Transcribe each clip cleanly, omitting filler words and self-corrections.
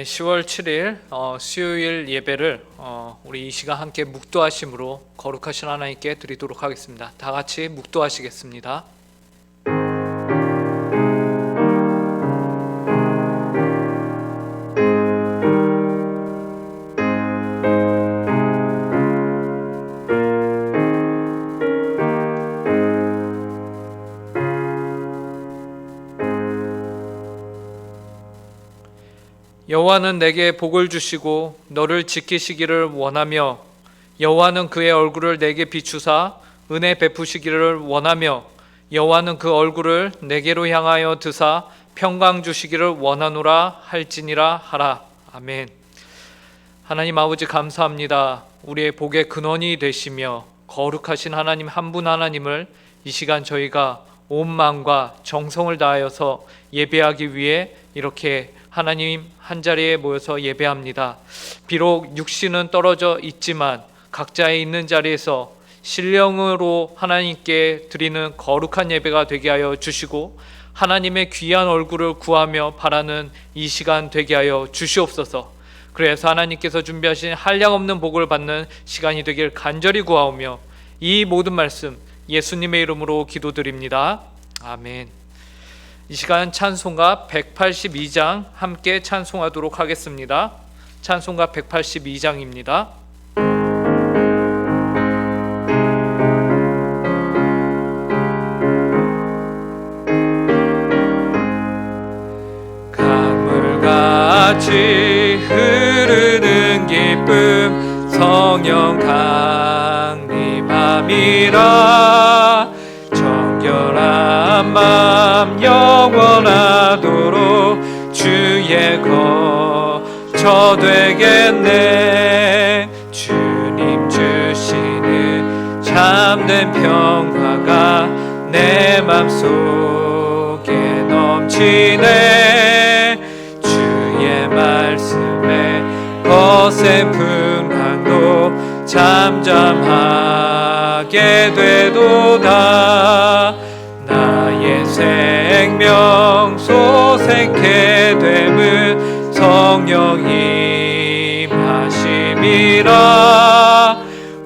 네, 10월 7일 수요일 예배를 우리 이 시간 함께 묵도하심으로 거룩하신 하나님께 드리도록 하겠습니다. 다 같이 묵도하시겠습니다. 여호와는 내게 복을 주시고 너를 지키시기를 원하며 여호와는 그의 얼굴을 내게 비추사 은혜 베푸시기를 원하며 여호와는 그 얼굴을 내게로 향하여 드사 평강 주시기를 원하노라 할지니라 하라. 아멘. 하나님 아버지 감사합니다. 우리의 복의 근원이 되시며 거룩하신 하나님 한 분 하나님을 이 시간 저희가 온 마음과 정성을 다하여서 예배하기 위해 이렇게 하나님 한자리에 모여서 예배합니다. 비록 육신은 떨어져 있지만 각자의 있는 자리에서 신령으로 하나님께 드리는 거룩한 예배가 되게 하여 주시고 하나님의 귀한 얼굴을 구하며 바라는 이 시간 되게 하여 주시옵소서. 그래서 하나님께서 준비하신 한량없는 복을 받는 시간이 되길 간절히 구하오며 이 모든 말씀 예수님의 이름으로 기도드립니다. 아멘. 이 시간 찬송가 182장 함께 찬송하도록 하겠습니다. 찬송가 182장입니다. 강물같이 흐르는 기쁨 성령 강림함이라. 정결한 마음 영원하도록 주의 거처 되겠네. 주님 주시는 참된 평화가 내 맘속에 넘치네. 주의 말씀에 거센 풍랑도 잠잠하게 되도다. 나의 생명 솟게 됨은 성령 임하심이라.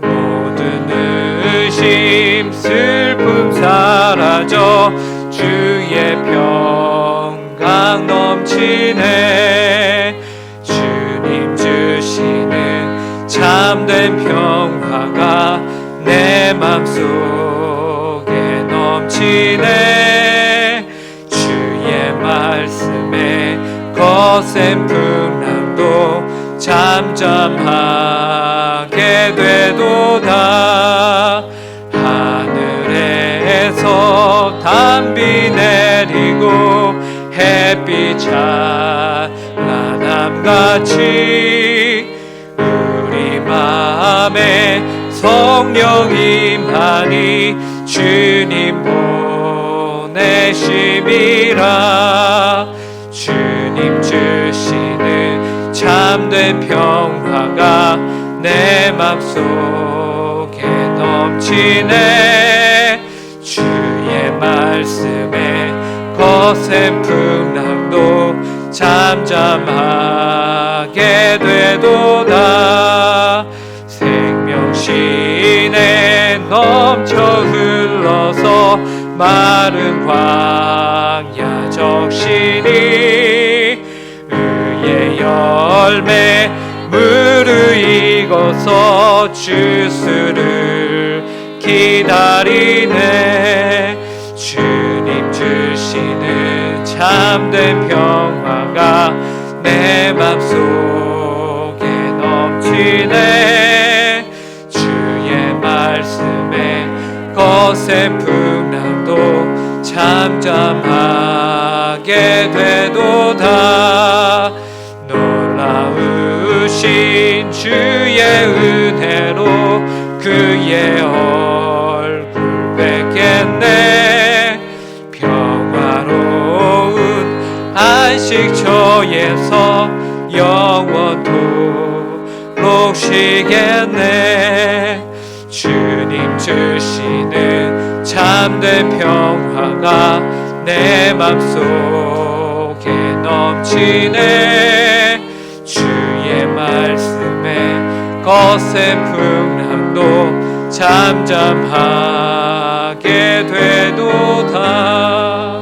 모든 의심 슬픔 사라져 주의 평강 넘치네. 주님 주시는 참된 평화가 내 맘속에 넘치네. 주의 말씀에 거센 풍랑도 잠잠하게 되도다. 하늘에서 단비 내리고 햇빛 찬란함같이 우리 마음에 성령 임하니 주님 보내심이라. 주님 주시는 참된 평화가 내 맘속에 넘치네. 주의 말씀에 거센 풍랑도 잠잠하게 되도다. 생명신에 넘쳐 흘러서 마른 광야 적시니. 의의 열매 무르익어서 주스를 기다리네. 주님 주시는 참된 평화가 내 맘속에 넘치네. 주의 말씀에 거센 풍랑도 잠잠하게 되도다. 놀라우신 주의 은혜로 그의 얼굴 뵙겠네. 평화로운 안식처에서 영원토록 쉬겠네. 주님 주시는 참된 평화가 내 맘속에 넘치네. 주의 말씀에 거센 풍랑도 잠잠하게 되도다.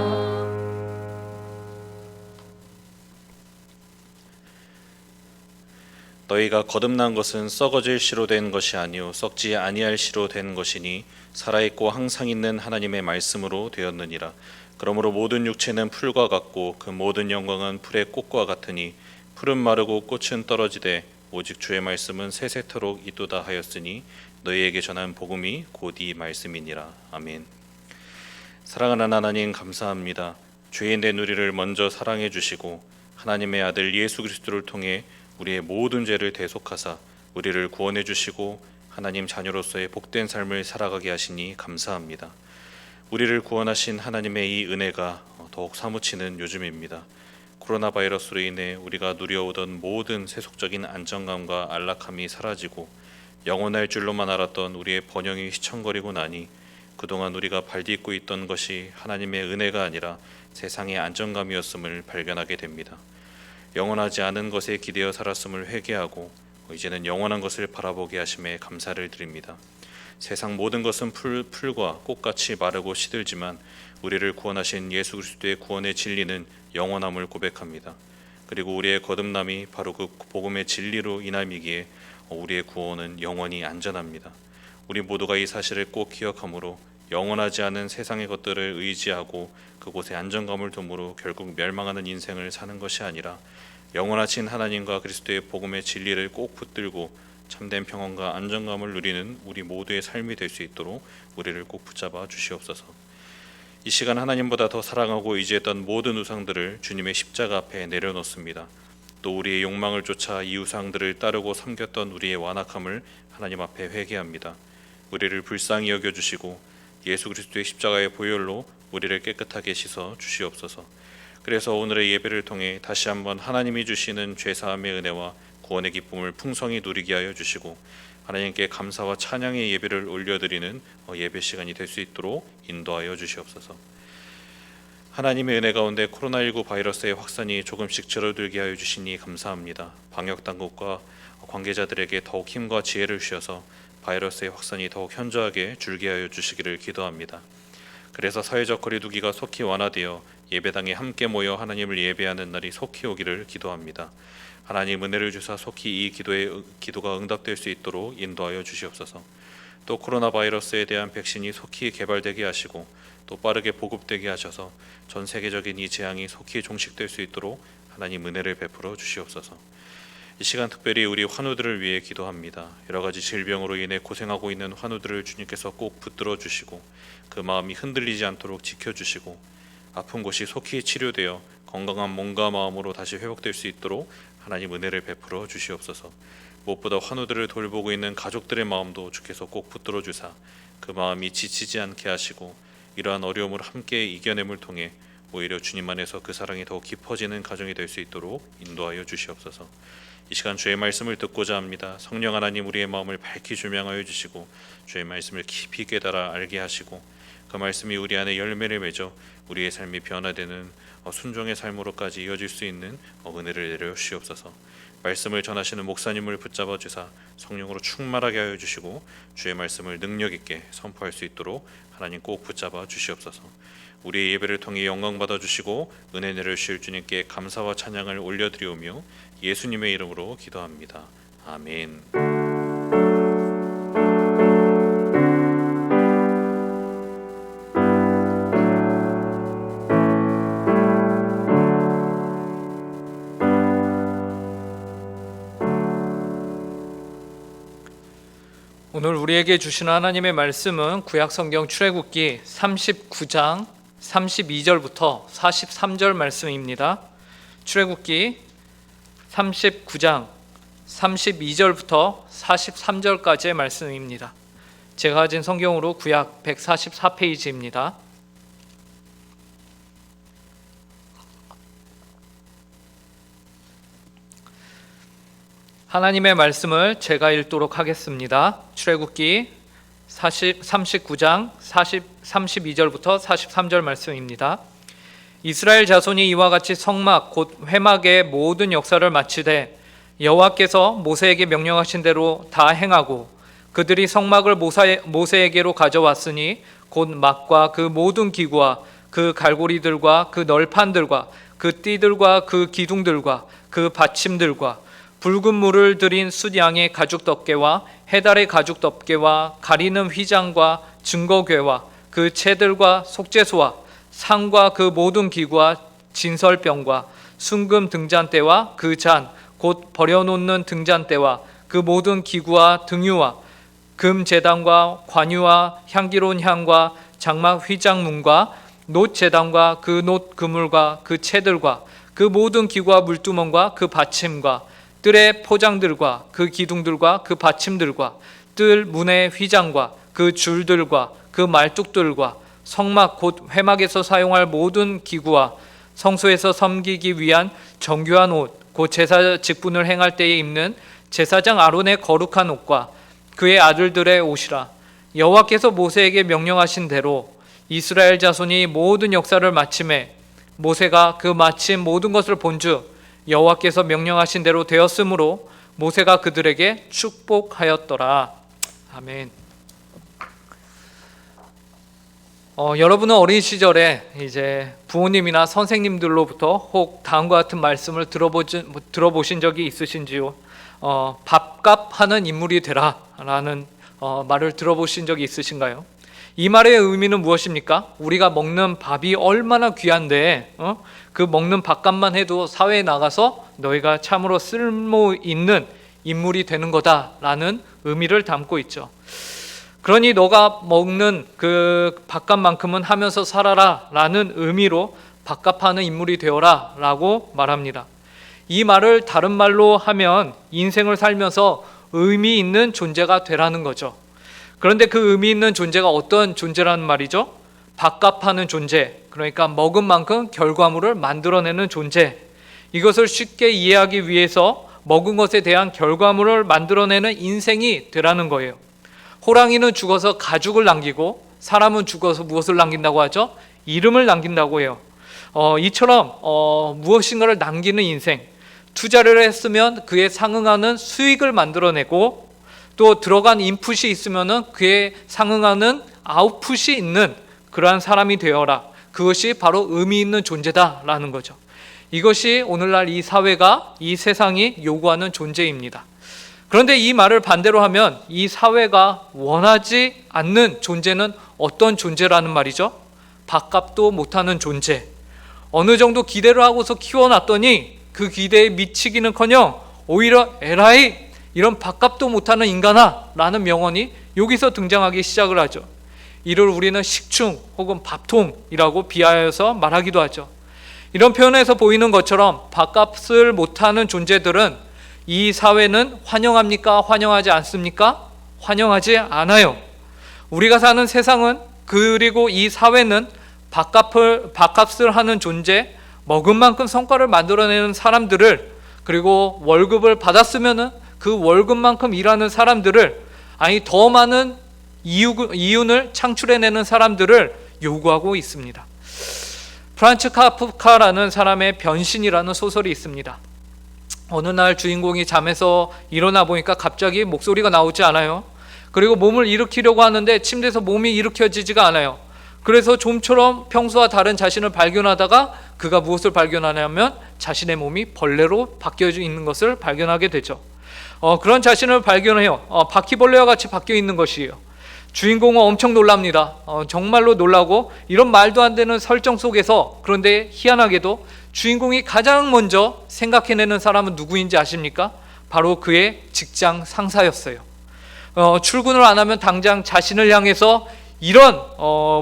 너희가 거듭난 것은 썩어질 씨로 된 것이 아니요 썩지 아니할 씨로 된 것이니 살아있고 항상 있는 하나님의 말씀으로 되었느니라. 그러므로 모든 육체는 풀과 같고 그 모든 영광은 풀의 꽃과 같으니 풀은 마르고 꽃은 떨어지되 오직 주의 말씀은 세세토록 있도다 하였으니 너희에게 전한 복음이 곧 이 말씀이니라. 아멘. 사랑하는 하나님, 감사합니다. 죄인 된 우리를 먼저 사랑해 주시고 하나님의 아들 예수 그리스도를 통해 우리의 모든 죄를 대속하사 우리를 구원해 주시고 하나님 자녀로서의 복된 삶을 살아가게 하시니 감사합니다. 우리를 구원하신 하나님의 이 은혜가 더욱 사무치는 요즘입니다. 코로나 바이러스로 인해 우리가 누려오던 모든 세속적인 안정감과 안락함이 사라지고 영원할 줄로만 알았던 우리의 번영이 휘청거리고 나니 그동안 우리가 발딛고 있던 것이 하나님의 은혜가 아니라 세상의 안정감이었음을 발견하게 됩니다. 영원하지 않은 것에 기대어 살았음을 회개하고 이제는 영원한 것을 바라보게 하심에 감사를 드립니다. 세상 모든 것은 풀과 꽃같이 마르고 시들지만 우리를 구원하신 예수 그리스도의 구원의 진리는 영원함을 고백합니다. 그리고 우리의 거듭남이 바로 그 복음의 진리로 인함이기에 우리의 구원은 영원히 안전합니다. 우리 모두가 이 사실을 꼭 기억하므로 영원하지 않은 세상의 것들을 의지하고 그곳에 안정감을 두므로 결국 멸망하는 인생을 사는 것이 아니라 영원하신 하나님과 그리스도의 복음의 진리를 꼭 붙들고 참된 평안과 안정감을 누리는 우리 모두의 삶이 될 수 있도록 우리를 꼭 붙잡아 주시옵소서. 이 시간 하나님보다 더 사랑하고 의지했던 모든 우상들을 주님의 십자가 앞에 내려놓습니다. 또 우리의 욕망을 쫓아 이 우상들을 따르고 섬겼던 우리의 완악함을 하나님 앞에 회개합니다. 우리를 불쌍히 여겨주시고 예수 그리스도의 십자가의 보혈로 우리를 깨끗하게 씻어 주시옵소서. 그래서 오늘의 예배를 통해 다시 한번 하나님이 주시는 죄사함의 은혜와 구원의 기쁨을 풍성히 누리게 하여 주시고 하나님께 감사와 찬양의 예배를 올려드리는 예배 시간이 될 수 있도록 인도하여 주시옵소서. 하나님의 은혜 가운데 코로나19 바이러스의 확산이 조금씩 줄어들게 하여 주시니 감사합니다. 방역당국과 관계자들에게 더욱 힘과 지혜를 주셔서 바이러스의 확산이 더욱 현저하게 줄게 하여 주시기를 기도합니다. 그래서 사회적 거리두기가 속히 완화되어 예배당에 함께 모여 하나님을 예배하는 날이 속히 오기를 기도합니다. 하나님 은혜를 주사 속히 이 기도가 응답될 수 있도록 인도하여 주시옵소서. 또 코로나 바이러스에 대한 백신이 속히 개발되게 하시고 또 빠르게 보급되게 하셔서 전 세계적인 이 재앙이 속히 종식될 수 있도록 하나님 은혜를 베풀어 주시옵소서. 이 시간 특별히 우리 환우들을 위해 기도합니다. 여러 가지 질병으로 인해 고생하고 있는 환우들을 주님께서 꼭 붙들어 주시고 그 마음이 흔들리지 않도록 지켜주시고 아픈 곳이 속히 치료되어 건강한 몸과 마음으로 다시 회복될 수 있도록 하나님 은혜를 베풀어 주시옵소서. 무엇보다 환우들을 돌보고 있는 가족들의 마음도 주께서 꼭 붙들어 주사 그 마음이 지치지 않게 하시고 이러한 어려움을 함께 이겨냄을 통해 오히려 주님 안에서 그 사랑이 더욱 깊어지는 가정이 될 수 있도록 인도하여 주시옵소서. 이 시간 주의 말씀을 듣고자 합니다. 성령 하나님 우리의 마음을 밝히 조명하여 주시고 주의 말씀을 깊이 깨달아 알게 하시고 그 말씀이 우리 안에 열매를 맺어 우리의 삶이 변화되는 순종의 삶으로까지 이어질 수 있는 은혜를 내려 주시옵소서. 말씀을 전하시는 목사님을 붙잡아 주사 성령으로 충만하게 하여 주시고 주의 말씀을 능력 있게 선포할 수 있도록 하나님 꼭 붙잡아 주시옵소서. 우리의 예배를 통해 영광 받아 주시고 은혜 내려 주실 주님께 감사와 찬양을 올려드리오며 예수님의 이름으로 기도합니다. 아멘. 오늘 우리에게 주시는 하나님의 말씀은 구약성경 출애굽기 39장 32절부터 43절 말씀입니다. 출애굽기 39장 32절부터 43절까지의 말씀입니다. 제가 가진 성경으로 구약 144페이지입니다. 하나님의 말씀을 제가 읽도록 하겠습니다. 출애굽기 39장 32절부터 43절 말씀입니다. 이스라엘 자손이 이와 같이 성막 곧 회막의 모든 역사를 마치되 여호와께서 모세에게 명령하신 대로 다 행하고 그들이 성막을 모세에게로 가져왔으니 곧 막과 그 모든 기구와 그 갈고리들과 그 널판들과 그 띠들과 그 기둥들과 그 받침들과 붉은 물을 들인 숫양의 가죽 덮개와 해달의 가죽 덮개와 가리는 휘장과 증거궤와 그 채들과 속죄소와 상과 그 모든 기구와 진설병과 순금 등잔대와 그 잔 곧 버려놓는 등잔대와 그 모든 기구와 등유와 금 제단과 관유와 향기로운 향과 장막 휘장문과 놋 제단과 그 놋 그물과 그 채들과 그 모든 기구와 물두멍과 그 받침과 뜰의 포장들과 그 기둥들과 그 받침들과 뜰 문의 휘장과 그 줄들과 그 말뚝들과 성막 곧 회막에서 사용할 모든 기구와 성소에서 섬기기 위한 정교한 옷 곧 제사 직분을 행할 때에 입는 제사장 아론의 거룩한 옷과 그의 아들들의 옷이라. 여호와께서 모세에게 명령하신 대로 이스라엘 자손이 모든 역사를 마침에 모세가 그 마침 모든 것을 본즉 여호와께서 명령하신 대로 되었으므로 모세가 그들에게 축복하였더라. 아멘. 여러분은 어린 시절에 이제 부모님이나 선생님들로부터 혹 다음과 같은 말씀을 들어보신 적이 있으신지요? 밥값하는 인물이 되라라는 말을 들어보신 적이 있으신가요? 이 말의 의미는 무엇입니까? 우리가 먹는 밥이 얼마나 귀한데 그 먹는 밥값만 해도 사회에 나가서 너희가 참으로 쓸모 있는 인물이 되는 거다라는 의미를 담고 있죠. 그러니 너가 먹는 그 밥값만큼은 하면서 살아라 라는 의미로 밥값하는 인물이 되어라 라고 말합니다. 이 말을 다른 말로 하면 인생을 살면서 의미 있는 존재가 되라는 거죠. 그런데 그 의미 있는 존재가 어떤 존재라는 말이죠? 밥값하는 존재, 그러니까 먹은 만큼 결과물을 만들어내는 존재. 이것을 쉽게 이해하기 위해서 먹은 것에 대한 결과물을 만들어내는 인생이 되라는 거예요. 호랑이는 죽어서 가죽을 남기고 사람은 죽어서 무엇을 남긴다고 하죠? 이름을 남긴다고 해요. 이처럼 무엇인가를 남기는 인생, 투자를 했으면 그에 상응하는 수익을 만들어내고 또 들어간 인풋이 있으면 그에 상응하는 아웃풋이 있는 그러한 사람이 되어라. 그것이 바로 의미 있는 존재다라는 거죠. 이것이 오늘날 이 사회가, 이 세상이 요구하는 존재입니다. 그런데 이 말을 반대로 하면 이 사회가 원하지 않는 존재는 어떤 존재라는 말이죠? 밥값도 못하는 존재. 어느 정도 기대를 하고서 키워놨더니 그 기대에 미치기는커녕 오히려 에라이 이런 밥값도 못하는 인간아 라는 명언이 여기서 등장하기 시작을 하죠. 이를 우리는 식충 혹은 밥통이라고 비하해서 말하기도 하죠. 이런 표현에서 보이는 것처럼 밥값을 못하는 존재들은 이 사회는 환영합니까? 환영하지 않습니까? 환영하지 않아요. 우리가 사는 세상은 그리고 이 사회는 밥값을 하는 존재, 먹은 만큼 성과를 만들어내는 사람들을 그리고 월급을 받았으면 그 월급만큼 일하는 사람들을 더 많은 이윤을 창출해내는 사람들을 요구하고 있습니다. 프란츠 카프카라는 사람의 변신이라는 소설이 있습니다. 어느 날 주인공이 잠에서 일어나 보니까 갑자기 목소리가 나오지 않아요. 그리고 몸을 일으키려고 하는데 침대에서 몸이 일으켜지지가 않아요. 그래서 좀처럼 평소와 다른 자신을 발견하다가 그가 무엇을 발견하냐면 자신의 몸이 벌레로 바뀌어 있는 것을 발견하게 되죠. 그런 자신을 발견해요. 바퀴벌레와 같이 바뀌어 있는 것이에요. 주인공은 엄청 놀랍니다. 정말로 놀라고 이런 말도 안 되는 설정 속에서 그런데 희한하게도 주인공이 가장 먼저 생각해내는 사람은 누구인지 아십니까? 바로 그의 직장 상사였어요. 출근을 안 하면 당장 자신을 향해서 이런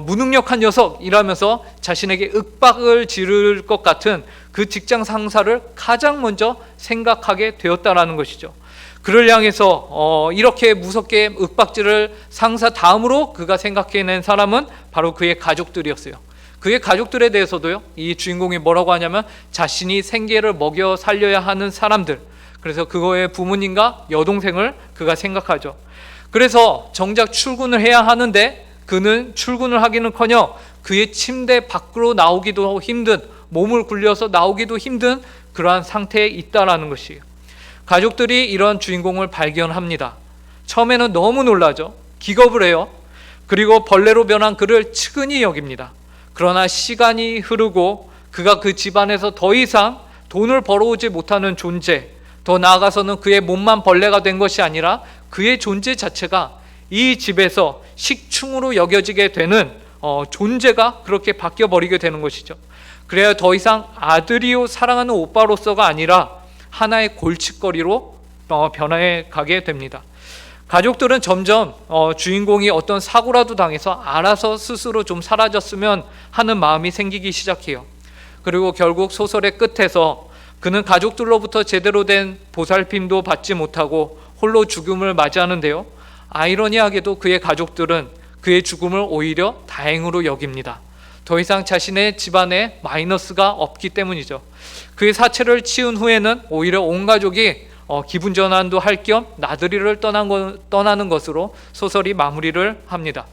무능력한 녀석 이라면서 자신에게 윽박을 지를 것 같은 그 직장 상사를 가장 먼저 생각하게 되었다라는 것이죠. 그를 향해서 이렇게 무섭게 윽박지를 상사 다음으로 그가 생각해낸 사람은 바로 그의 가족들이었어요. 그의 가족들에 대해서도요, 이 주인공이 뭐라고 하냐면 자신이 생계를 먹여 살려야 하는 사람들, 그래서 그거의 부모님과 여동생을 그가 생각하죠. 그래서 정작 출근을 해야 하는데 그는 출근을 하기는커녕 그의 침대 밖으로 나오기도 힘든, 몸을 굴려서 나오기도 힘든 그러한 상태에 있다라는 것이에요. 가족들이 이런 주인공을 발견합니다. 처음에는 너무 놀라죠. 기겁을 해요. 그리고 벌레로 변한 그를 측은히 여깁니다. 그러나 시간이 흐르고 그가 그 집안에서 더 이상 돈을 벌어오지 못하는 존재, 더 나아가서는 그의 몸만 벌레가 된 것이 아니라 그의 존재 자체가 이 집에서 식충으로 여겨지게 되는 존재가 그렇게 바뀌어버리게 되는 것이죠. 그래야 더 이상 아들이요 사랑하는 오빠로서가 아니라 하나의 골칫거리로 변해 가게 됩니다. 가족들은 점점 주인공이 어떤 사고라도 당해서 알아서 스스로 좀 사라졌으면 하는 마음이 생기기 시작해요. 그리고 결국 소설의 끝에서 그는 가족들로부터 제대로 된 보살핌도 받지 못하고 홀로 죽음을 맞이하는데요. 아이러니하게도 그의 가족들은 그의 죽음을 오히려 다행으로 여깁니다. 더 이상 자신의 집안에 마이너스가 없기 때문이죠. 그의 사체를 치운 후에는 오히려 온 가족이 기분 전환도 할 겸 나들이를 떠나는 것으로 소설이 마무리를 합니다.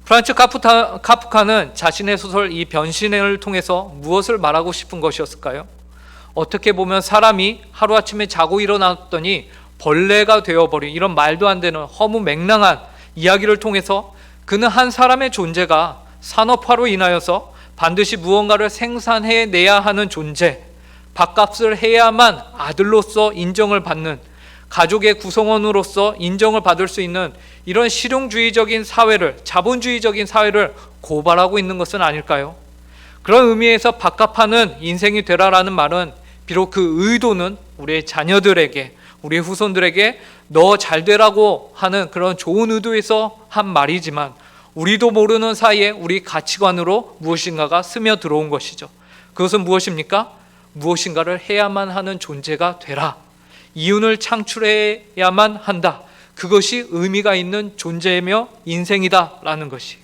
프란츠 카프카는 자신의 소설 이 변신을 통해서 무엇을 말하고 싶은 것이었을까요? 어떻게 보면 사람이 하루아침에 자고 일어났더니 벌레가 되어버린 이런 말도 안 되는 허무맹랑한 이야기를 통해서 그는 한 사람의 존재가 산업화로 인하여서 반드시 무언가를 생산해내야 하는 존재, 밥값을 해야만 아들로서 인정을 받는, 가족의 구성원으로서 인정을 받을 수 있는 이런 실용주의적인 사회를, 자본주의적인 사회를 고발하고 있는 것은 아닐까요? 그런 의미에서 밥값하는 인생이 되라라는 말은 비록 그 의도는 우리의 자녀들에게, 우리의 후손들에게 너 잘 되라고 하는 그런 좋은 의도에서 한 말이지만 우리도 모르는 사이에 우리 가치관으로 무엇인가가 스며들어온 것이죠. 그것은 무엇입니까? 무엇인가를 해야만 하는 존재가 되라. 이윤을 창출해야만 한다. 그것이 의미가 있는 존재이며 인생이다라는 것이.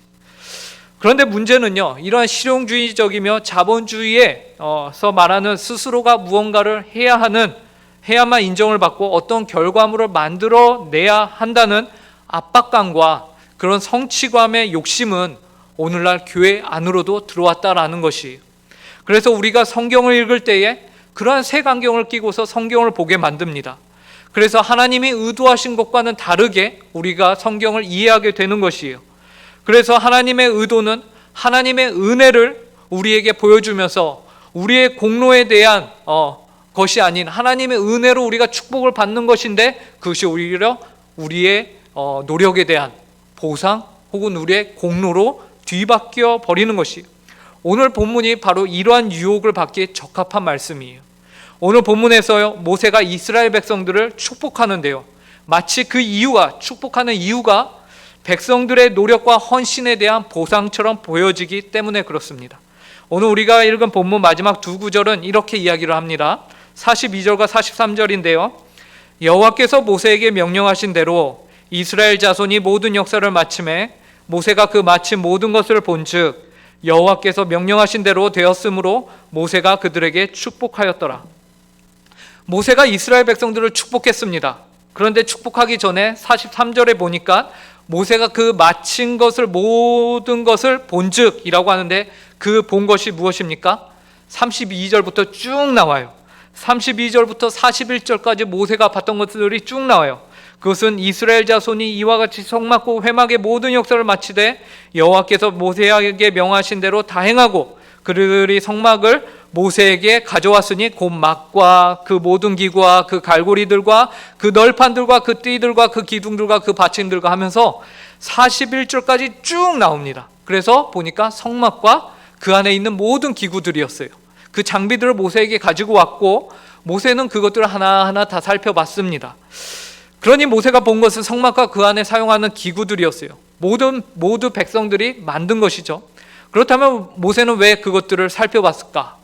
그런데 문제는요, 이러한 실용주의적이며 자본주의에서 말하는 스스로가 무언가를 해야만 인정을 받고 어떤 결과물을 만들어내야 한다는 압박감과 그런 성취감의 욕심은 오늘날 교회 안으로도 들어왔다라는 것이. 그래서 우리가 성경을 읽을 때에 그러한 색안경을 끼고서 성경을 보게 만듭니다. 그래서 하나님이 의도하신 것과는 다르게 우리가 성경을 이해하게 되는 것이에요. 그래서 하나님의 의도는 하나님의 은혜를 우리에게 보여주면서 우리의 공로에 대한 것이 아닌 하나님의 은혜로 우리가 축복을 받는 것인데, 그것이 오히려 우리의 노력에 대한 보상 혹은 우리의 공로로 뒤바뀌어 버리는 것이. 오늘 본문이 바로 이러한 유혹을 받기에 적합한 말씀이에요. 오늘 본문에서요, 모세가 이스라엘 백성들을 축복하는데요, 마치 그 이유가, 축복하는 이유가 백성들의 노력과 헌신에 대한 보상처럼 보여지기 때문에 그렇습니다. 오늘 우리가 읽은 본문 마지막 두 구절은 이렇게 이야기를 합니다. 42절과 43절인데요. 여호와께서 모세에게 명령하신 대로 이스라엘 자손이 모든 역사를 마침에 모세가 그 마친 모든 것을 본즉 여호와께서 명령하신 대로 되었으므로 모세가 그들에게 축복하였더라. 모세가 이스라엘 백성들을 축복했습니다. 그런데 축복하기 전에 43절에 보니까 모세가 그 마친 것을 모든 것을 본즉이라고 하는데 그 본 것이 무엇입니까? 32절부터 쭉 나와요. 32절부터 41절까지 모세가 봤던 것들이 쭉 나와요. 그것은 이스라엘 자손이 이와 같이 성막과 회막의 모든 역사를 마치되 여호와께서 모세에게 명하신 대로 다 행하고 그들이 성막을 모세에게 가져왔으니 곧 막과 그 모든 기구와 그 갈고리들과 그 널판들과 그 띠들과 그 기둥들과 그 받침들과 하면서 41절까지 쭉 나옵니다. 그래서 보니까 성막과 그 안에 있는 모든 기구들이었어요. 그 장비들을 모세에게 가지고 왔고 모세는 그것들을 하나하나 다 살펴봤습니다. 그러니 모세가 본 것은 성막과 그 안에 사용하는 기구들이었어요. 모두 백성들이 만든 것이죠. 그렇다면 모세는 왜 그것들을 살펴봤을까?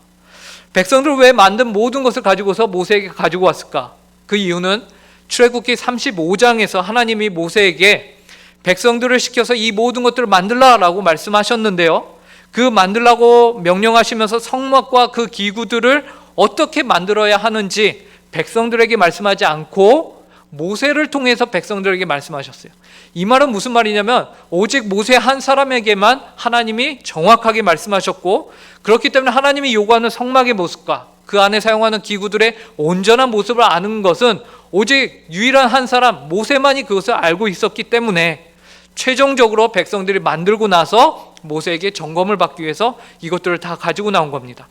백성들을 왜 만든 모든 것을 가지고서 모세에게 가지고 왔을까? 그 이유는 출애굽기 35장에서 하나님이 모세에게 백성들을 시켜서 이 모든 것들을 만들라라고 말씀하셨는데요, 그 만들라고 명령하시면서 성막과 그 기구들을 어떻게 만들어야 하는지 백성들에게 말씀하지 않고 모세를 통해서 백성들에게 말씀하셨어요. 이 말은 무슨 말이냐면 오직 모세 한 사람에게만 하나님이 정확하게 말씀하셨고, 그렇기 때문에 하나님이 요구하는 성막의 모습과 그 안에 사용하는 기구들의 온전한 모습을 아는 것은 오직 유일한 한 사람 모세만이 그것을 알고 있었기 때문에 최종적으로 백성들이 만들고 나서 모세에게 점검을 받기 위해서 이것들을 다 가지고 나온 겁니다.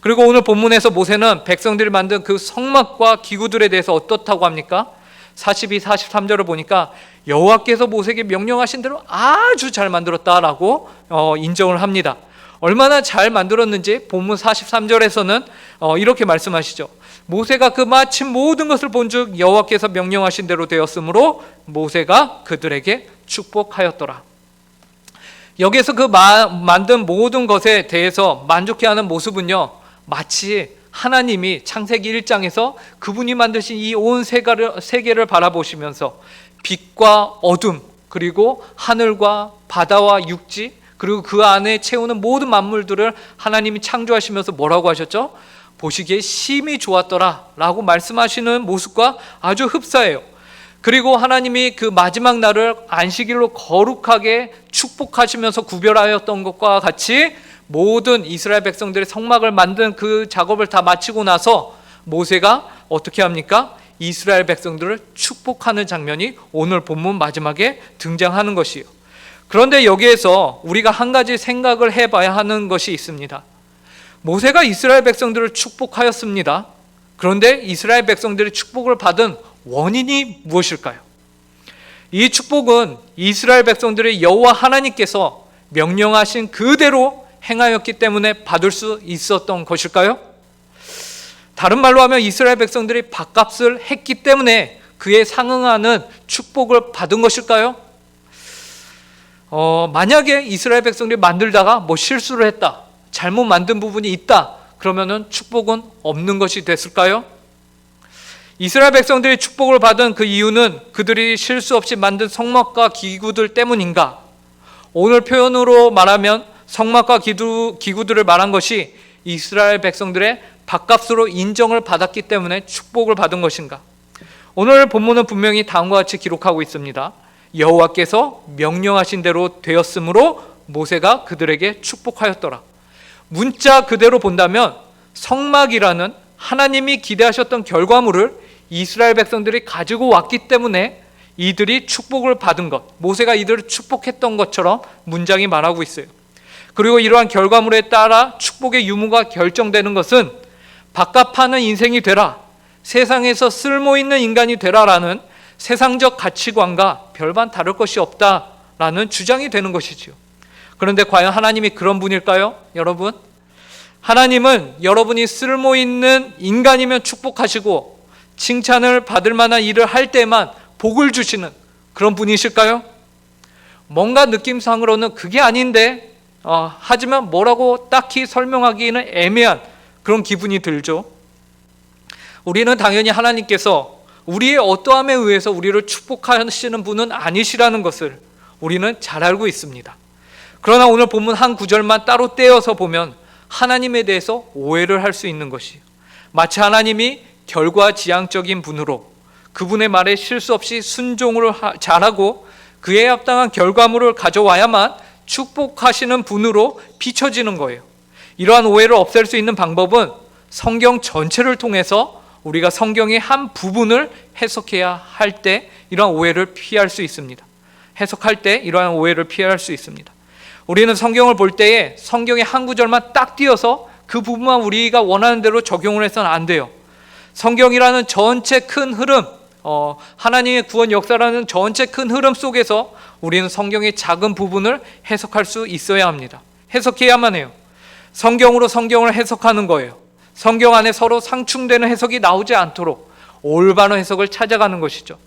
그리고 오늘 본문에서 모세는 백성들이 만든 그 성막과 기구들에 대해서 어떻다고 합니까? 42, 43절을 보니까 여호와께서 모세에게 명령하신 대로 아주 잘 만들었다라고 인정을 합니다. 얼마나 잘 만들었는지 본문 43절에서는 이렇게 말씀하시죠. 모세가 그 마침 모든 것을 본즉 여호와께서 명령하신 대로 되었으므로 모세가 그들에게 축복하였더라. 여기에서 그 만든 모든 것에 대해서 만족해하는 모습은요, 마치 하나님이 창세기 1장에서 그분이 만드신 이 온 세계를 바라보시면서 빛과 어둠, 그리고 하늘과 바다와 육지, 그리고 그 안에 채우는 모든 만물들을 하나님이 창조하시면서 뭐라고 하셨죠? 보시기에 심히 좋았더라 라고 말씀하시는 모습과 아주 흡사해요. 그리고 하나님이 그 마지막 날을 안식일로 거룩하게 축복하시면서 구별하였던 것과 같이 모든 이스라엘 백성들의 성막을 만든 그 작업을 다 마치고 나서 모세가 어떻게 합니까? 이스라엘 백성들을 축복하는 장면이 오늘 본문 마지막에 등장하는 것이에요. 그런데 여기에서 우리가 한 가지 생각을 해봐야 하는 것이 있습니다. 모세가 이스라엘 백성들을 축복하였습니다. 그런데 이스라엘 백성들이 축복을 받은 원인이 무엇일까요? 이 축복은 이스라엘 백성들의 여호와 하나님께서 명령하신 그대로 행하였기 때문에 받을 수 있었던 것일까요? 다른 말로 하면 이스라엘 백성들이 밥값을 했기 때문에 그에 상응하는 축복을 받은 것일까요? 만약에 이스라엘 백성들이 만들다가 뭐 실수를 했다, 잘못 만든 부분이 있다, 그러면은 축복은 없는 것이 됐을까요? 이스라엘 백성들이 축복을 받은 그 이유는 그들이 실수 없이 만든 성막과 기구들 때문인가? 오늘 표현으로 말하면 성막과 기구들을 말한 것이 이스라엘 백성들의 밥값으로 인정을 받았기 때문에 축복을 받은 것인가? 오늘 본문은 분명히 다음과 같이 기록하고 있습니다. 여호와께서 명령하신 대로 되었으므로 모세가 그들에게 축복하였더라. 문자 그대로 본다면 성막이라는 하나님이 기대하셨던 결과물을 이스라엘 백성들이 가지고 왔기 때문에 이들이 축복을 받은 것, 모세가 이들을 축복했던 것처럼 문장이 말하고 있어요. 그리고 이러한 결과물에 따라 축복의 유무가 결정되는 것은 밥값하는 인생이 되라, 세상에서 쓸모있는 인간이 되라라는 세상적 가치관과 별반 다를 것이 없다라는 주장이 되는 것이지요. 그런데 과연 하나님이 그런 분일까요? 여러분, 하나님은 여러분이 쓸모있는 인간이면 축복하시고 칭찬을 받을 만한 일을 할 때만 복을 주시는 그런 분이실까요? 뭔가 느낌상으로는 그게 아닌데 하지만 뭐라고 딱히 설명하기는 애매한 그런 기분이 들죠. 우리는 당연히 하나님께서 우리의 어떠함에 의해서 우리를 축복하시는 분은 아니시라는 것을 우리는 잘 알고 있습니다. 그러나 오늘 본문 한 구절만 따로 떼어서 보면 하나님에 대해서 오해를 할 수 있는 것이에요. 마치 하나님이 결과지향적인 분으로 그분의 말에 실수 없이 순종을 잘하고 그에 합당한 결과물을 가져와야만 축복하시는 분으로 비춰지는 거예요. 이러한 오해를 없앨 수 있는 방법은 성경 전체를 통해서 우리가 성경의 한 부분을 해석해야 할 때 이러한 오해를 피할 수 있습니다. 해석할 때 이러한 오해를 피할 수 있습니다. 우리는 성경을 볼 때에 성경의 한 구절만 딱 띄어서 그 부분만 우리가 원하는 대로 적용을 해서는 안 돼요. 성경이라는 전체 큰 흐름, 하나님의 구원 역사라는 전체 큰 흐름 속에서 우리는 성경의 작은 부분을 해석할 수 있어야 합니다. 해석해야만 해요. 성경으로 성경을 해석하는 거예요. 성경 안에 서로 상충되는 해석이 나오지 않도록 올바른 해석을 찾아가는 것이죠.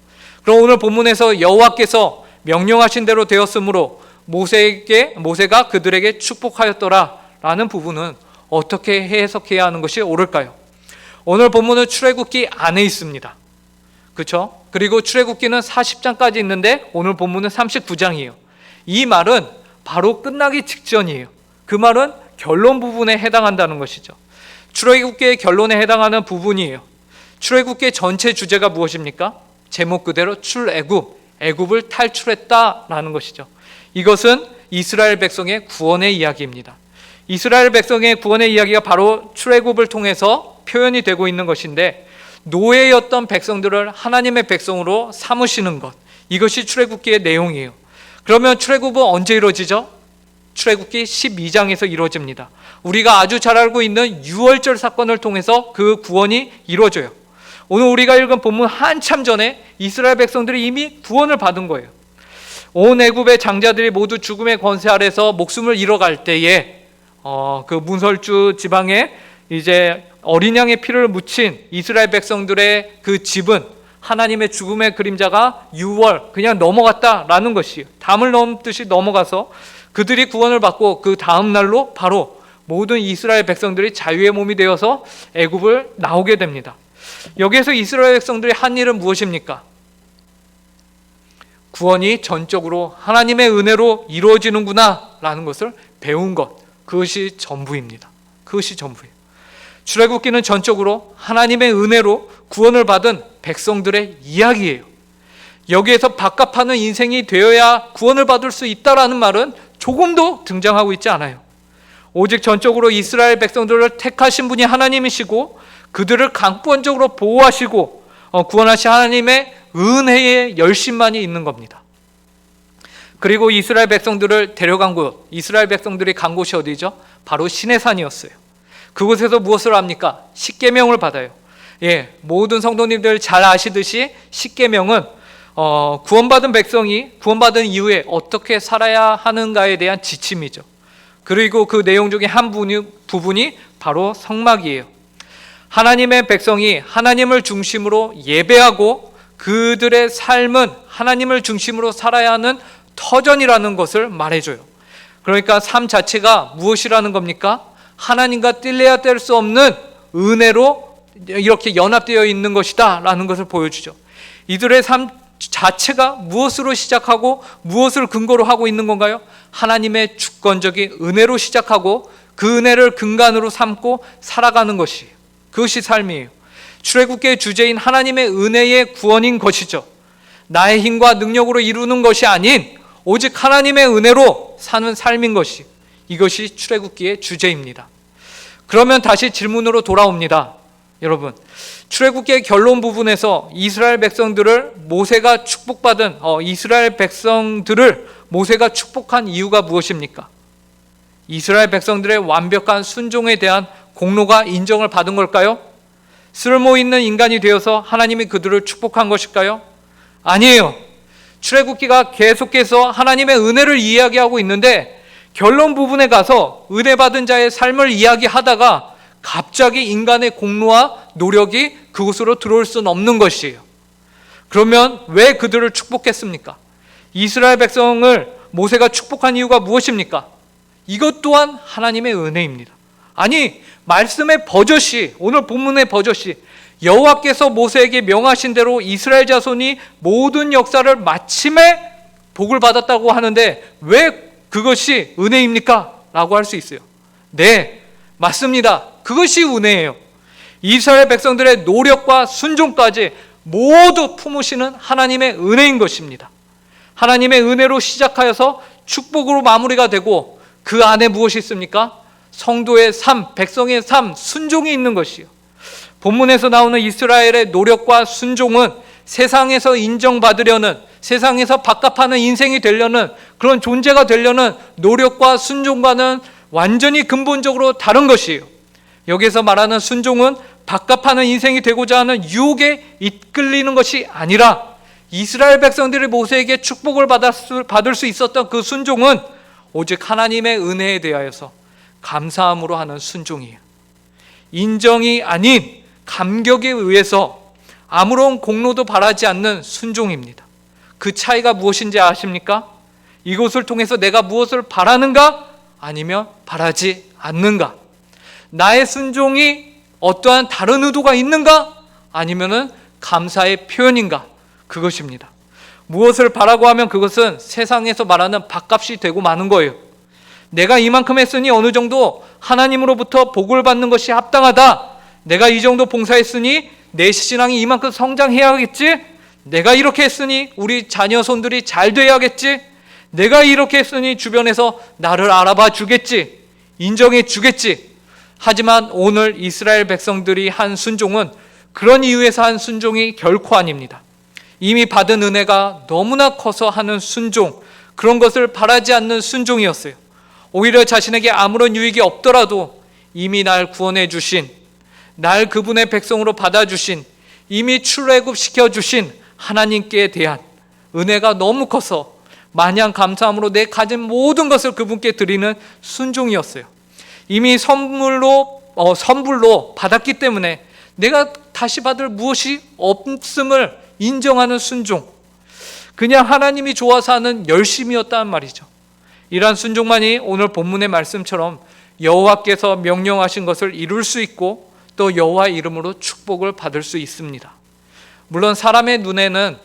그럼 오늘 본문에서 여호와께서 명령하신 대로 되었으므로 모세가 그들에게 축복하였더라 라는 부분은 어떻게 해석해야 하는 것이 옳을까요? 오늘 본문은 출애굽기 안에 있습니다. 그렇죠? 그리고 출애굽기는 40장까지 있는데 오늘 본문은 39장이에요. 이 말은 바로 끝나기 직전이에요. 그 말은 결론 부분에 해당한다는 것이죠. 출애굽기의 결론에 해당하는 부분이에요. 출애굽기의 전체 주제가 무엇입니까? 제목 그대로 출애굽, 애굽을 탈출했다라는 것이죠. 이것은 이스라엘 백성의 구원의 이야기입니다. 이스라엘 백성의 구원의 이야기가 바로 출애굽을 통해서 표현이 되고 있는 것인데, 노예였던 백성들을 하나님의 백성으로 삼으시는 것, 이것이 출애굽기의 내용이에요. 그러면 출애굽은 언제 이루어지죠? 출애굽기 12장에서 이루어집니다. 우리가 아주 잘 알고 있는 유월절 사건을 통해서 그 구원이 이루어져요. 오늘 우리가 읽은 본문 한참 전에 이스라엘 백성들이 이미 구원을 받은 거예요. 온 애굽의 장자들이 모두 죽음의 권세 아래서 목숨을 잃어갈 때에 그 문설주 지방에 이제 어린 양의 피를 묻힌 이스라엘 백성들의 그 집은 하나님의 죽음의 그림자가 6월 그냥 넘어갔다라는 것이에요. 담을 넘듯이 넘어가서 그들이 구원을 받고 그 다음 날로 바로 모든 이스라엘 백성들이 자유의 몸이 되어서 애굽을 나오게 됩니다. 여기에서 이스라엘 백성들이 한 일은 무엇입니까? 구원이 전적으로 하나님의 은혜로 이루어지는구나 라는 것을 배운 것, 그것이 전부입니다. 그것이 전부예요. 출애굽기는 전적으로 하나님의 은혜로 구원을 받은 백성들의 이야기예요. 여기에서 밥값하는 인생이 되어야 구원을 받을 수 있다라는 말은 조금도 등장하고 있지 않아요. 오직 전적으로 이스라엘 백성들을 택하신 분이 하나님이시고 그들을 강권적으로 보호하시고 구원하신 하나님의 은혜의 열심만이 있는 겁니다. 그리고 이스라엘 백성들을 데려간 곳, 이스라엘 백성들이 간 곳이 어디죠? 바로 시내산이었어요. 그곳에서 무엇을 합니까? 십계명을 받아요. 모든 성도님들 잘 아시듯이 십계명은 구원받은 백성이 구원받은 이후에 어떻게 살아야 하는가에 대한 지침이죠. 그리고 그 내용 중에 한 부분이 바로 성막이에요. 하나님의 백성이 하나님을 중심으로 예배하고 그들의 삶은 하나님을 중심으로 살아야 하는 터전이라는 것을 말해줘요. 그러니까 삶 자체가 무엇이라는 겁니까? 하나님과 뗄래야 뗄 수 없는 은혜로 이렇게 연합되어 있는 것이다 라는 것을 보여주죠. 이들의 삶 자체가 무엇으로 시작하고 무엇을 근거로 하고 있는 건가요? 하나님의 주권적인 은혜로 시작하고 그 은혜를 근간으로 삼고 살아가는 것이에요. 그것이 삶이에요. 출애굽기의 주제인 하나님의 은혜의 구원인 것이죠. 나의 힘과 능력으로 이루는 것이 아닌 오직 하나님의 은혜로 사는 삶인 것이, 이것이 출애굽기의 주제입니다. 그러면 다시 질문으로 돌아옵니다. 여러분, 출애굽기의 결론 부분에서 이스라엘 백성들을 모세가 축복받은 이스라엘 백성들을 모세가 축복한 이유가 무엇입니까? 이스라엘 백성들의 완벽한 순종에 대한 공로가 인정을 받은 걸까요? 쓸모 있는 인간이 되어서 하나님이 그들을 축복한 것일까요? 아니에요. 출애굽기가 계속해서 하나님의 은혜를 이야기하고 있는데 결론 부분에 가서 은혜 받은 자의 삶을 이야기하다가 갑자기 인간의 공로와 노력이 그곳으로 들어올 수는 없는 것이에요. 그러면 왜 그들을 축복했습니까? 이스라엘 백성을 모세가 축복한 이유가 무엇입니까? 이것 또한 하나님의 은혜입니다. 아니, 말씀의 버젓이, 오늘 본문의 버젓이 여호와께서 모세에게 명하신 대로 이스라엘 자손이 모든 역사를 마침에 복을 받았다고 하는데 왜 그것이 은혜입니까? 라고 할 수 있어요. 네, 맞습니다. 그것이 은혜예요. 이스라엘 백성들의 노력과 순종까지 모두 품으시는 하나님의 은혜인 것입니다. 하나님의 은혜로 시작하여서 축복으로 마무리가 되고 그 안에 무엇이 있습니까? 성도의 삶, 백성의 삶, 순종이 있는 것이요. 본문에서 나오는 이스라엘의 노력과 순종은 세상에서 인정받으려는, 세상에서 밥값하는 인생이 되려는, 그런 존재가 되려는 노력과 순종과는 완전히 근본적으로 다른 것이에요. 여기서 말하는 순종은 밥값하는 인생이 되고자 하는 유혹에 이끌리는 것이 아니라 이스라엘 백성들이 모세에게 축복을 받을 수 있었던 그 순종은 오직 하나님의 은혜에 대하여서 감사함으로 하는 순종이에요. 인정이 아닌 감격에 의해서 아무런 공로도 바라지 않는 순종입니다. 그 차이가 무엇인지 아십니까? 이것을 통해서 내가 무엇을 바라는가? 아니면 바라지 않는가? 나의 순종이 어떠한 다른 의도가 있는가? 아니면은 감사의 표현인가? 그것입니다. 무엇을 바라고 하면 그것은 세상에서 말하는 밥값이 되고 마는 거예요. 내가 이만큼 했으니 어느 정도 하나님으로부터 복을 받는 것이 합당하다. 내가 이 정도 봉사했으니 내 신앙이 이만큼 성장해야겠지. 내가 이렇게 했으니 우리 자녀 손들이 잘 돼야겠지. 내가 이렇게 했으니 주변에서 나를 알아봐 주겠지. 인정해 주겠지. 하지만 오늘 이스라엘 백성들이 한 순종은 그런 이유에서 한 순종이 결코 아닙니다. 이미 받은 은혜가 너무나 커서 하는 순종, 그런 것을 바라지 않는 순종이었어요. 오히려 자신에게 아무런 유익이 없더라도 이미 날 구원해 주신, 날 그분의 백성으로 받아주신, 이미 출애굽시켜 주신 하나님께 대한 은혜가 너무 커서 마냥 감사함으로 내 가진 모든 것을 그분께 드리는 순종이었어요. 이미 선불로 받았기 때문에 내가 다시 받을 무엇이 없음을 인정하는 순종, 그냥 하나님이 좋아서 하는 열심이었단 말이죠. 이러한 순종만이 오늘 본문의 말씀처럼 여호와께서 명령하신 것을 이룰 수 있고 또 여호와 이름으로 축복을 받을 수 있습니다. 물론 사람의 눈에는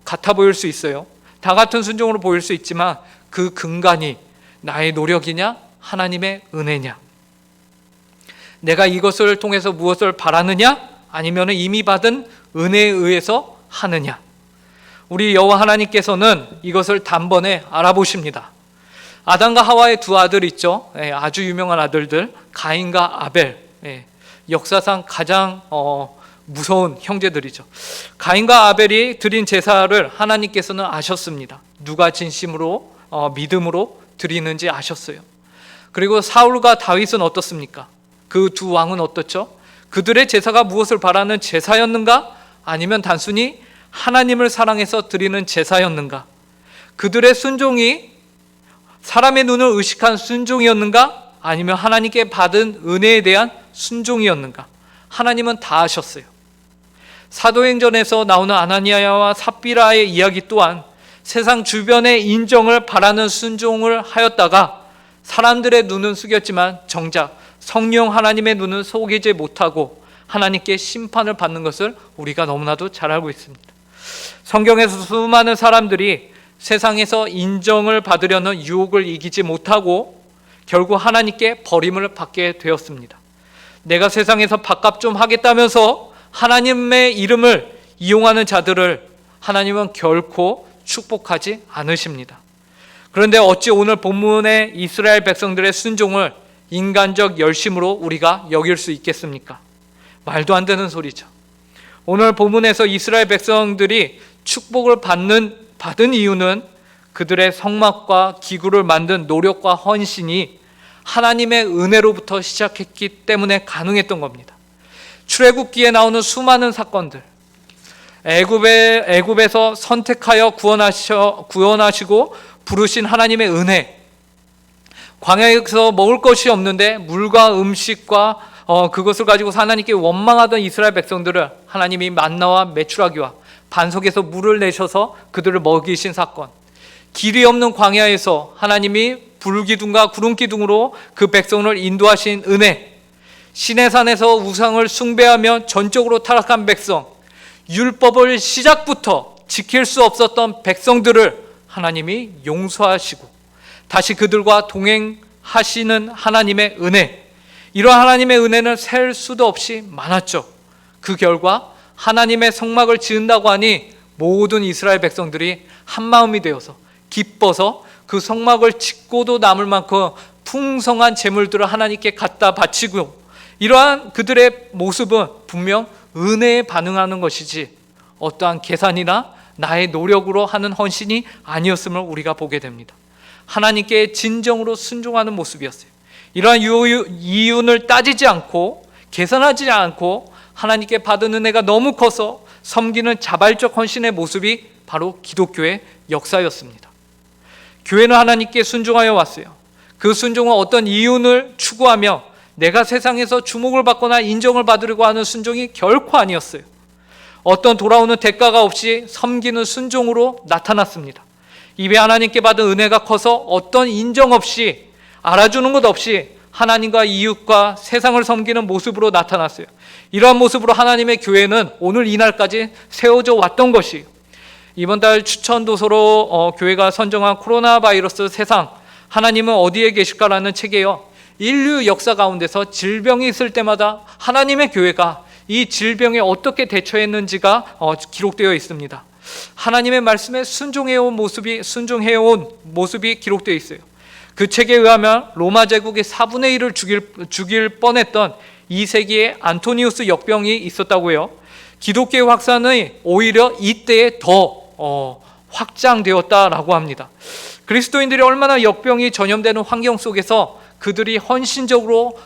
같아 보일 수 있어요. 다 같은 순종으로 보일 수 있지만 그 근간이 나의 노력이냐 하나님의 은혜냐, 내가 이것을 통해서 무엇을 바라느냐 아니면 이미 받은 은혜에 의해서 하느냐, 우리 여호와 하나님께서는 이것을 단번에 알아보십니다. 아담과 하와의 두 아들 있죠. 아주 유명한 아들들, 가인과 아벨. 역사상 가장 무서운 형제들이죠. 가인과 아벨이 드린 제사를 하나님께서는 아셨습니다. 누가 진심으로 믿음으로 드리는지 아셨어요. 그리고 사울과 다윗은 어떻습니까? 그 두 왕은 어떻죠? 그들의 제사가 무엇을 바라는 제사였는가? 아니면 단순히 하나님을 사랑해서 드리는 제사였는가? 그들의 순종이 사람의 눈을 의식한 순종이었는가? 아니면 하나님께 받은 은혜에 대한 순종이었는가? 하나님은 다 아셨어요. 사도행전에서 나오는 아나니아와 삽비라의 이야기 또한 세상 주변의 인정을 바라는 순종을 하였다가 사람들의 눈은 숙였지만 정작 성령 하나님의 눈은 속이지 못하고 하나님께 심판을 받는 것을 우리가 너무나도 잘 알고 있습니다. 성경에서 수많은 사람들이 세상에서 인정을 받으려는 유혹을 이기지 못하고 결국 하나님께 버림을 받게 되었습니다. 내가 세상에서 밥값 좀 하겠다면서 하나님의 이름을 이용하는 자들을 하나님은 결코 축복하지 않으십니다. 그런데 어찌 오늘 본문의 이스라엘 백성들의 순종을 인간적 열심으로 우리가 여길 수 있겠습니까? 말도 안 되는 소리죠. 오늘 본문에서 이스라엘 백성들이 축복을 받은 이유는 그들의 성막과 기구를 만든 노력과 헌신이 하나님의 은혜로부터 시작했기 때문에 가능했던 겁니다. 출애굽기에 나오는 수많은 사건들, 애굽에서 선택하여 구원하시고 부르신 하나님의 은혜, 광야에서 먹을 것이 없는데 물과 음식과 그것을 가지고 하나님께 원망하던 이스라엘 백성들을 하나님이 만나와 메추라기와 반석에서 물을 내셔서 그들을 먹이신 사건, 길이 없는 광야에서 하나님이 불기둥과 구름기둥으로 그 백성을 인도하신 은혜, 시내산에서 우상을 숭배하며 전적으로 타락한 백성, 율법을 시작부터 지킬 수 없었던 백성들을 하나님이 용서하시고 다시 그들과 동행하시는 하나님의 은혜, 이러한 하나님의 은혜는 셀 수도 없이 많았죠. 그 결과 하나님의 성막을 지은다고 하니 모든 이스라엘 백성들이 한마음이 되어서 기뻐서 그 성막을 짓고도 남을 만큼 풍성한 재물들을 하나님께 갖다 바치고, 이러한 그들의 모습은 분명 은혜에 반응하는 것이지 어떠한 계산이나 나의 노력으로 하는 헌신이 아니었음을 우리가 보게 됩니다. 하나님께 진정으로 순종하는 모습이었어요. 이러한 이윤을 따지지 않고 계산하지 않고 하나님께 받은 은혜가 너무 커서 섬기는 자발적 헌신의 모습이 바로 기독교의 역사였습니다. 교회는 하나님께 순종하여 왔어요. 그 순종은 어떤 이윤을 추구하며 내가 세상에서 주목을 받거나 인정을 받으려고 하는 순종이 결코 아니었어요. 어떤 돌아오는 대가가 없이 섬기는 순종으로 나타났습니다. 입에 하나님께 받은 은혜가 커서 어떤 인정 없이, 알아주는 것 없이 하나님과 이웃과 세상을 섬기는 모습으로 나타났어요. 이러한 모습으로 하나님의 교회는 오늘 이날까지 세워져 왔던 것이에요. 이번 달 추천 도서로 교회가 선정한 코로나 바이러스 세상, 하나님은 어디에 계실까라는 책이에요. 인류 역사 가운데서 질병이 있을 때마다 하나님의 교회가 이 질병에 어떻게 대처했는지가 기록되어 있습니다. 하나님의 말씀에 순종해온 모습이 기록되어 있어요. 그 책에 의하면 로마 제국의 4분의 1을 죽일 뻔했던 2세기의 안토니우스 역병이 있었다고 해요. 기독교의 확산이 오히려 이때에 더 확장되었다라고 합니다. 그리스도인들이 얼마나 역병이 전염되는 환경 속에서 그들이 헌신적으로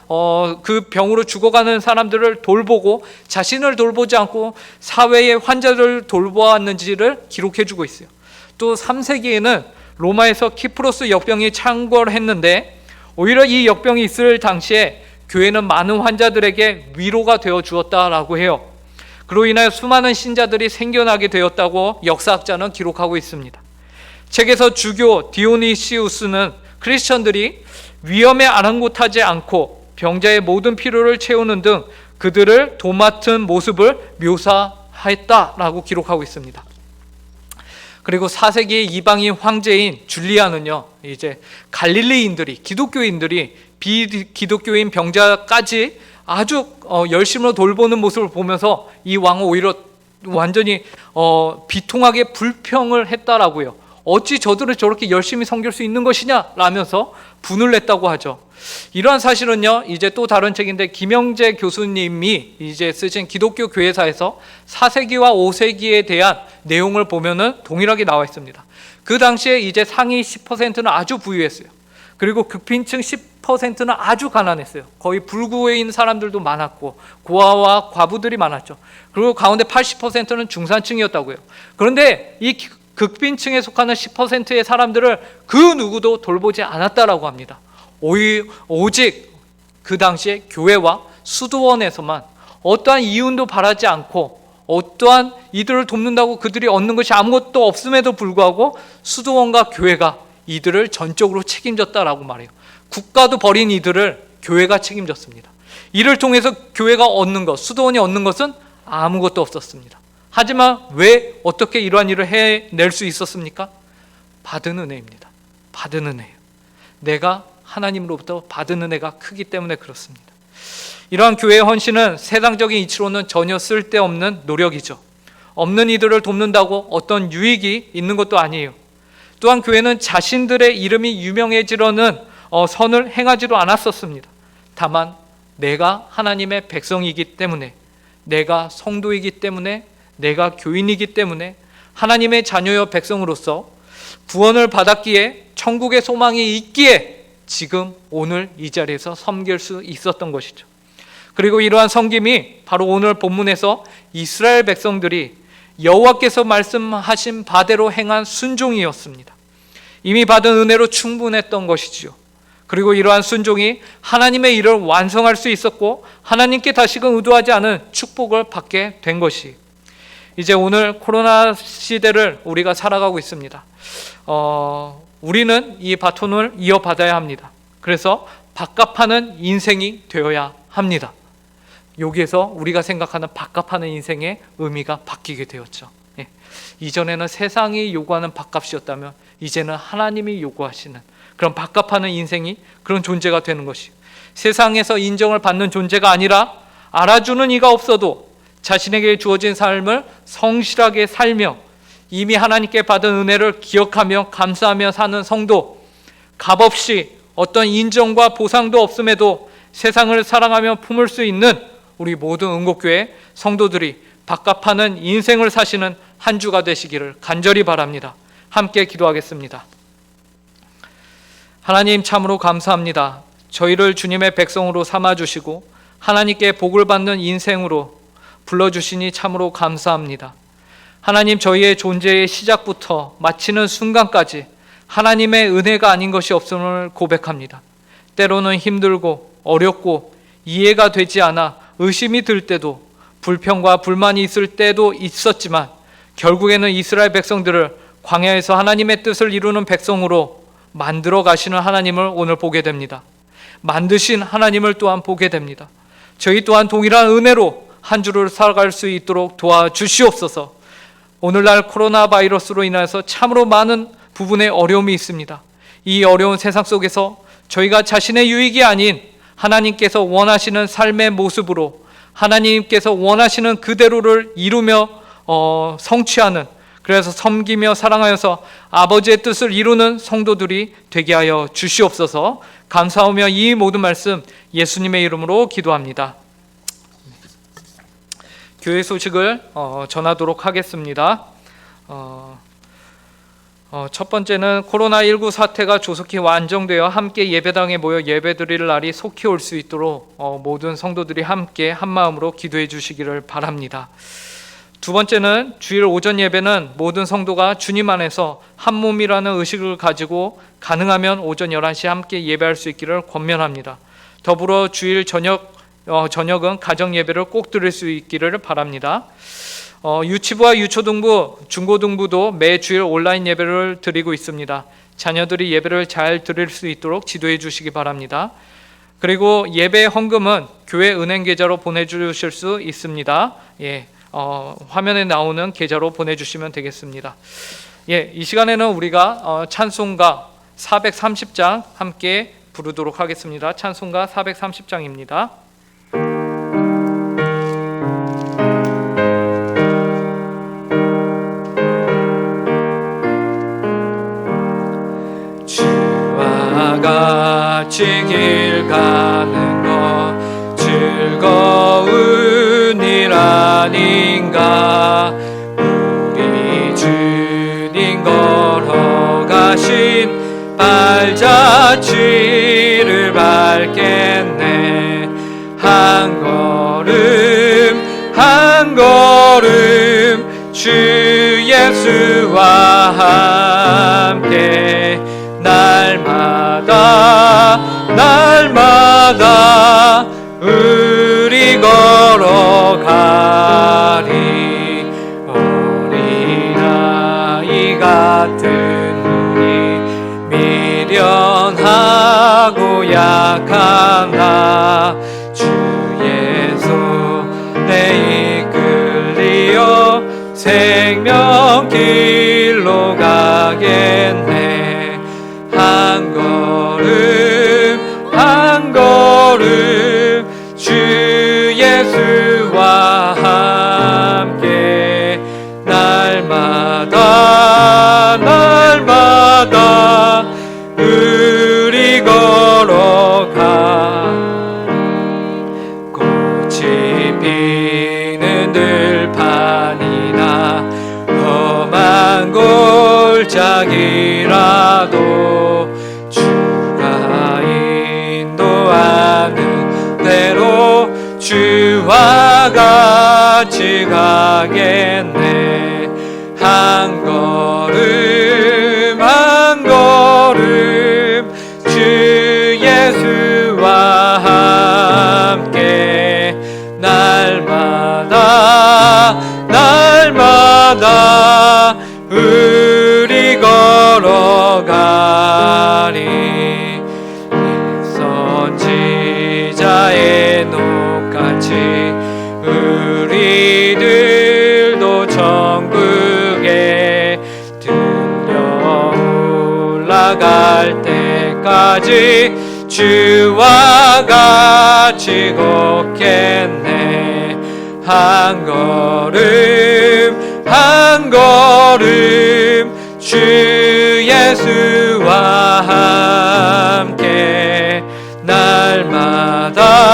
그 병으로 죽어가는 사람들을 돌보고 자신을 돌보지 않고 사회의 환자를 돌보았는지를 기록해주고 있어요. 또 3세기에는 로마에서 키프로스 역병이 창궐했는데 오히려 이 역병이 있을 당시에 교회는 많은 환자들에게 위로가 되어 주었다라고 해요. 그로 인하여 수많은 신자들이 생겨나게 되었다고 역사학자는 기록하고 있습니다. 책에서 주교 디오니시우스는 크리스천들이 위험에 아랑곳하지 않고 병자의 모든 필요를 채우는 등 그들을 도맡은 모습을 묘사했다라고 기록하고 있습니다. 그리고 4세기의 이방인 황제인 줄리아는요, 이제 갈릴리인들이, 기독교인들이 비기독교인 병자까지 아주 열심으로 돌보는 모습을 보면서 이 왕은 오히려 완전히 비통하게 불평을 했다라고요. 어찌 저들을 저렇게 열심히 섬길 수 있는 것이냐 라면서 분을 냈다고 하죠. 이러한 사실은요, 이제 또 다른 책인데 김영재 교수님이 이제 쓰신 기독교 교회사에서 4세기와 5세기에 대한 내용을 보면은 동일하게 나와 있습니다. 그 당시에 이제 상위 10%는 아주 부유했어요. 그리고 극빈층 10%는 아주 가난했어요. 거의 불구인 사람들도 많았고 고아와 과부들이 많았죠. 그리고 가운데 80%는 중산층이었다고요. 그런데 이 극빈층에 속하는 10%의 사람들을 그 누구도 돌보지 않았다라고 합니다. 오직 그 당시에 교회와 수도원에서만 어떠한 이윤도 바라지 않고 어떠한 이들을 돕는다고 그들이 얻는 것이 아무것도 없음에도 불구하고 수도원과 교회가 이들을 전적으로 책임졌다라고 말해요. 국가도 버린 이들을 교회가 책임졌습니다. 이를 통해서 교회가 얻는 것, 수도원이 얻는 것은 아무것도 없었습니다. 하지만 왜 어떻게 이러한 일을 해낼 수 있었습니까? 받은 은혜입니다. 받은 은혜예요. 내가 하나님으로부터 받은 은혜가 크기 때문에 그렇습니다. 이러한 교회의 헌신은 세상적인 이치로는 전혀 쓸데없는 노력이죠. 없는 이들을 돕는다고 어떤 유익이 있는 것도 아니에요. 또한 교회는 자신들의 이름이 유명해지려는 선을 행하지도 않았었습니다. 다만 내가 하나님의 백성이기 때문에, 내가 성도이기 때문에, 내가 교인이기 때문에 하나님의 자녀여 백성으로서 구원을 받았기에 천국의 소망이 있기에 지금 오늘 이 자리에서 섬길 수 있었던 것이죠. 그리고 이러한 섬김이 바로 오늘 본문에서 이스라엘 백성들이 여호와께서 말씀하신 바대로 행한 순종이었습니다. 이미 받은 은혜로 충분했던 것이지요. 그리고 이러한 순종이 하나님의 일을 완성할 수 있었고 하나님께 다시금 의도하지 않은 축복을 받게 된 것이, 이제 오늘 코로나 시대를 우리가 살아가고 있습니다. 우리는 이 바톤을 이어받아야 합니다. 그래서 밥값하는 인생이 되어야 합니다. 여기에서 우리가 생각하는 밥값하는 인생의 의미가 바뀌게 되었죠. 예. 이전에는 세상이 요구하는 밥값이었다면 이제는 하나님이 요구하시는 그런 밥값하는 인생이 그런 존재가 되는 것이요, 세상에서 인정을 받는 존재가 아니라 알아주는 이가 없어도 자신에게 주어진 삶을 성실하게 살며 이미 하나님께 받은 은혜를 기억하며 감사하며 사는 성도, 값없이 어떤 인정과 보상도 없음에도 세상을 사랑하며 품을 수 있는 우리 모든 은곡교회 성도들이 밥값하는 인생을 사시는 한 주가 되시기를 간절히 바랍니다. 함께 기도하겠습니다. 하나님, 참으로 감사합니다. 저희를 주님의 백성으로 삼아주시고 하나님께 복을 받는 인생으로 불러주시니 참으로 감사합니다. 하나님, 저희의 존재의 시작부터 마치는 순간까지 하나님의 은혜가 아닌 것이 없음을 고백합니다. 때로는 힘들고 어렵고 이해가 되지 않아 의심이 들 때도, 불평과 불만이 있을 때도 있었지만 결국에는 이스라엘 백성들을 광야에서 하나님의 뜻을 이루는 백성으로 만들어 가시는 하나님을 오늘 보게 됩니다. 만드신 하나님을 또한 보게 됩니다. 저희 또한 동일한 은혜로 한 주를 살아갈 수 있도록 도와주시옵소서. 오늘날 코로나 바이러스로 인해서 참으로 많은 부분에 어려움이 있습니다. 이 어려운 세상 속에서 저희가 자신의 유익이 아닌 하나님께서 원하시는 삶의 모습으로 하나님께서 원하시는 그대로를 이루며 성취하는 그래서 섬기며 사랑하여서 아버지의 뜻을 이루는 성도들이 되게 하여 주시옵소서. 감사하며 이 모든 말씀 예수님의 이름으로 기도합니다. 교회 소식을 전하도록 하겠습니다. 첫 번째는 코로나19 사태가 조속히 완정되어 함께 예배당에 모여 예배드릴 날이 속히 올 수 있도록 모든 성도들이 함께 한마음으로 기도해 주시기를 바랍니다. 두 번째는 주일 오전 예배는 모든 성도가 주님 안에서 한 몸이라는 의식을 가지고 가능하면 오전 11시에 함께 예배할 수 있기를 권면합니다. 더불어 주일 저녁은 가정 예배를 꼭 드릴 수 있기를 바랍니다. 유치부와 유초등부, 중고등부도 매 주일 온라인 예배를 드리고 있습니다. 자녀들이 예배를 잘 드릴 수 있도록 지도해 주시기 바랍니다. 그리고 예배 헌금은 교회 은행 계좌로 보내주실 수 있습니다. 화면에 나오는 계좌로 보내주시면 되겠습니다. 이 시간에는 우리가 찬송가 430장 함께 부르도록 하겠습니다. 찬송가 430장입니다. 주와 같이 길 가는 것 즐거운 일 아닌가. 우리 주님 걸어가신 발자취를 밟겠네. 한 걸음 한 걸음 주 예수와 함께 날마다 우리 걸어가리. 어린아이 같은 우리 미련하고 약한 나 주의 손에 이끌리어 생명길로 가겠네. 한 걸음 한 걸음 주 예수와 함께 날마다 우리 걸어가. 꽃이 피는 들판이나 험한 골짜기라도 주가 인도하는 대로 주와 같이 가겠네. 한 걸음 한 걸음 주 예수와 함께 날마다 우리 걸어가리. 선지자의 녹같이 우리들도 천국에 들려 올라갈 때까지 주와 같이 걷겠네. 한 걸음 한 걸음 주 예수와 함께 날마다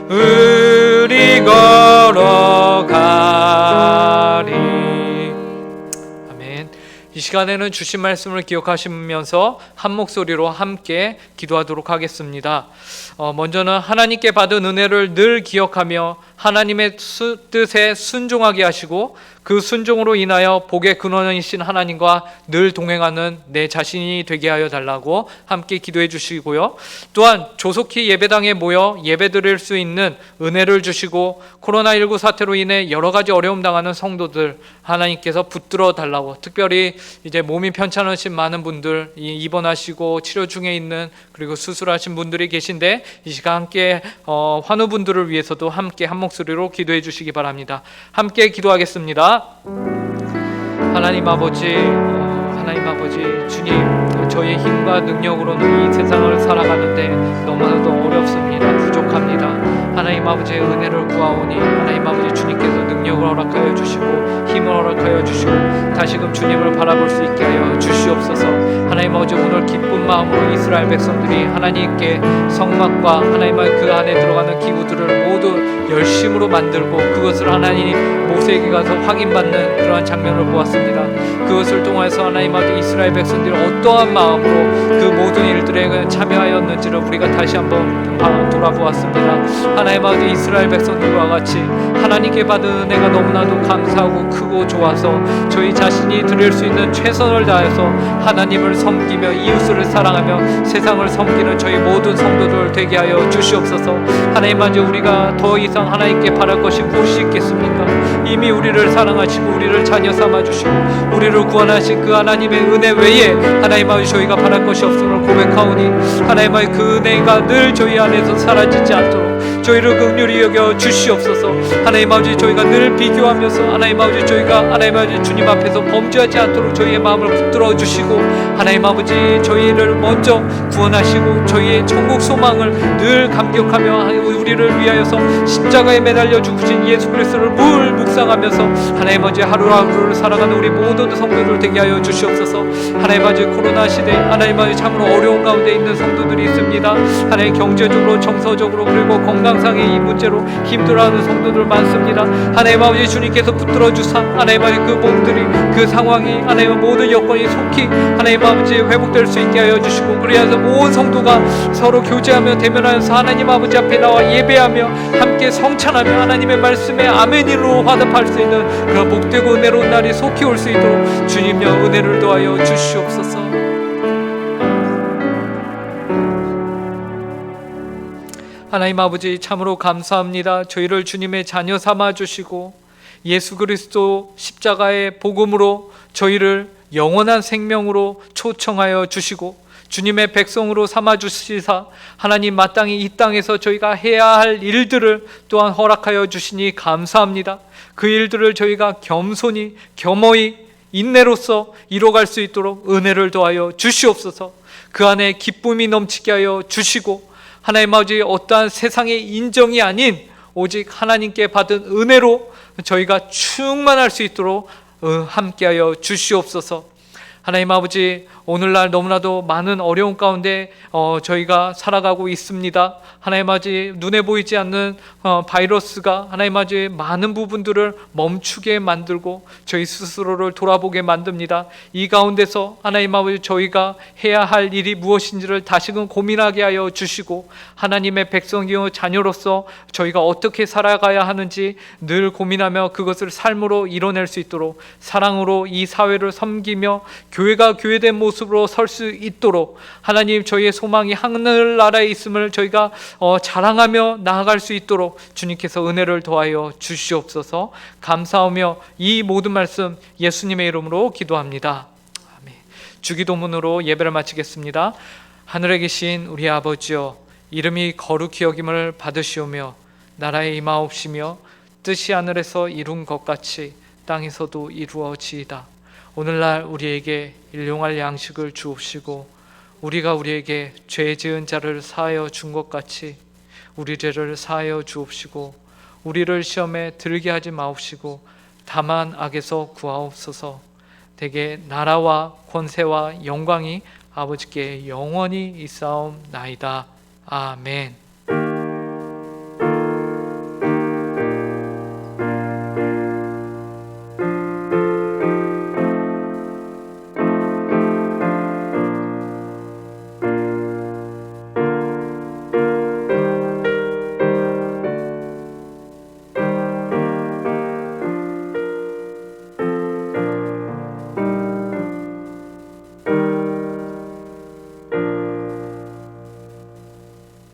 우리 걸어가리. 아멘. 이 시간에는 주신 말씀을 기억하시면서 한 목소리로 함께 기도하도록 하겠습니다. 먼저는 하나님께 받은 은혜를 늘 기억하며 하나님의 뜻에 순종하게 하시고 그 순종으로 인하여 복의 근원이신 하나님과 늘 동행하는 내 자신이 되게 하여 달라고 함께 기도해 주시고요. 또한 조속히 예배당에 모여 예배드릴 수 있는 은혜를 주시고 코로나19 사태로 인해 여러 가지 어려움 당하는 성도들 하나님께서 붙들어 달라고, 특별히 이제 몸이 편찮으신 많은 분들, 입원하시고 치료 중에 있는, 그리고 수술하신 분들이 계신데 이 시간 함께 환우분들을 위해서도 함께 한 목소리로 기도해 주시기 바랍니다. 함께 기도하겠습니다. 하나님 아버지 주님, 저희의 힘과 능력으로는 이 세상을 살아가는데 너무나도 어렵습니다. 부족합니다. 하나님 아버지의 은혜를 구하오니 하나님 아버지 주님께서 능력을 허락하여 주시고 힘을 허락하여 주시고 다시금 주님을 바라볼 수 있게 하여 주시옵소서. 하나님 아버지 오늘 기쁜 마음으로 이스라엘 백성들이 하나님께 성막과 하나님의 그 안에 들어가는 기구들을 모두 열심으로 만들고 그것을 하나님 모세에게 가서 확인받는 그러한 장면을 보았습니다. 그것을 통해서 하나님 아버지 이스라엘 백성들이 어떠한 마음으로 그 모든 일들에 참여하였는지를 우리가 다시 한번 돌아보았습니다. 하나님 아버지 이스라엘 백성들과 같이 하나님께 받은 은혜가 너무나도 감사하고 크고 좋아서 저희 자신이 드릴 수 있는 최선을 다해서 하나님을 섬기며 이웃을 사랑하며 세상을 섬기는 저희 모든 성도들 되게 하여 주시옵소서. 하나님 아버지 우리가 더 이상 하나님께 바랄 것이 무엇이 있겠습니까? 이미 우리를 사랑하시고 우리를 자녀 삼아주시고 우리를 구원하신 그 하나님의 은혜 외에 하나님 아버지 저희가 바랄 것이 없음을 고백하오니 하나님 아버지 그 은혜가 늘 저희 안에서 사라지지 않도록 저희를 긍휼히 여겨 주시옵소서. 하나님 아버지 저희가 늘 비교하면서 하나님 아버지 저희가 하나님 아버지 주님 앞에서 범죄하지 않도록 저희의 마음을 붙들어 주시고 하나님 아버지 저희를 먼저 구원하시고 저희의 천국 소망을 늘 감격하며 우리를 위하여서 십자가에 매달려 죽으신 예수 그리스도를 물 묵상하면서 하나님 아버지 하루하루를 살아가는 우리 모든 성도들 되게 하여 주시옵소서. 하나님 아버지 코로나 시대 하나님 아버지 참으로 어려운 가운데 있는 성도들이 있습니다. 하나님 경제적으로 정서적으로 그리고 건강상의 이 문제로 힘들어하는 성도들 많습니다. 하나님 아버지 주님께서 붙들어 주사 하나님 아버지 그 몸들이 그 상황이 하나님 모든 여건이 속히 하나님 아버지 회복될 수 있게 하여 주시고 그래서 모든 성도가 서로 교제하며 대면하여서 하나님 아버지 앞에 나와 예배하며 함께 성찬하며 하나님의 말씀에 아멘으로 화답할 수 있는 그런 복되고 은혜로운 날이 속히 올 수 있도록 주님여 은혜를 더하여 주시옵소서. 하나님 아버지 참으로 감사합니다. 저희를 주님의 자녀 삼아 주시고 예수 그리스도 십자가의 복음으로 저희를 영원한 생명으로 초청하여 주시고 주님의 백성으로 삼아 주시사 하나님 마땅히 이 땅에서 저희가 해야 할 일들을 또한 허락하여 주시니 감사합니다. 그 일들을 저희가 겸손히 겸허히 인내로서 이뤄갈 수 있도록 은혜를 더하여 주시옵소서. 그 안에 기쁨이 넘치게 하여 주시고 하나님 아버지 어떠한 세상의 인정이 아닌 오직 하나님께 받은 은혜로 저희가 충만할 수 있도록 함께하여 주시옵소서. 하나님 아버지 오늘날 너무나도 많은 어려움 가운데 저희가 살아가고 있습니다. 하나님 아버지 눈에 보이지 않는 바이러스가 하나님 아버지 많은 부분들을 멈추게 만들고 저희 스스로를 돌아보게 만듭니다. 이 가운데서 하나님 아버지 저희가 해야 할 일이 무엇인지를 다시금 고민하게 하여 주시고 하나님의 백성이요 자녀로서 저희가 어떻게 살아가야 하는지 늘 고민하며 그것을 삶으로 이뤄낼 수 있도록 사랑으로 이 사회를 섬기며 교회가 교회된 모습으로 설 수 있도록 하나님 저희의 소망이 하늘나라에 있음을 저희가 자랑하며 나아갈 수 있도록 주님께서 은혜를 더하여 주시옵소서. 감사하며 이 모든 말씀 예수님의 이름으로 기도합니다. 아멘. 주기도문으로 예배를 마치겠습니다. 하늘에 계신 우리 아버지여 이름이 거룩히 여김을 받으시오며 나라에 임하옵시며 뜻이 하늘에서 이룬 것 같이 땅에서도 이루어지이다. 오늘날 우리에게 일용할 양식을 주옵시고 우리가 우리에게 죄 지은 자를 사하여 준 것 같이 우리 죄를 사하여 주옵시고 우리를 시험에 들게 하지 마옵시고 다만 악에서 구하옵소서. 대개 나라와 권세와 영광이 아버지께 영원히 있사옵나이다. 아멘.